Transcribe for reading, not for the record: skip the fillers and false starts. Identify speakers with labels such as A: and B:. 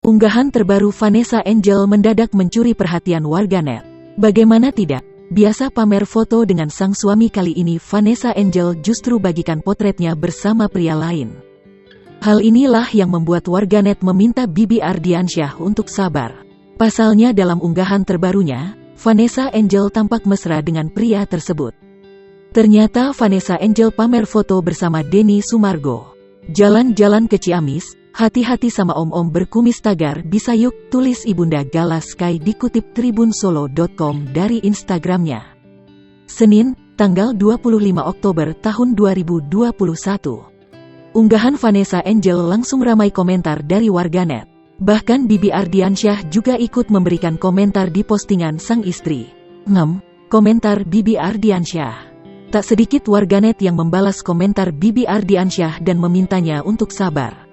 A: Unggahan terbaru Vanessa Angel mendadak mencuri perhatian warganet. Bagaimana tidak? Biasa pamer foto dengan sang suami, kali ini Vanessa Angel justru bagikan potretnya bersama pria lain. Hal inilah yang membuat warganet meminta Bibi Ardiansyah untuk sabar. Pasalnya dalam unggahan terbarunya, Vanessa Angel tampak mesra dengan pria tersebut. Ternyata Vanessa Angel pamer foto bersama Denny Sumargo. Jalan-jalan ke Ciamis, hati-hati sama om-om berkumis tagar bisa yuk, tulis Ibunda Galas Sky dikutip tribunsolo.com dari Instagramnya. Senin, tanggal 25 Oktober tahun 2021. Unggahan Vanessa Angel langsung ramai komentar dari warganet. Bahkan Bibi Ardiansyah juga ikut memberikan komentar di postingan sang istri. Komentar Bibi Ardiansyah. Tak sedikit warganet yang membalas komentar Bibi Ardiansyah dan memintanya untuk sabar.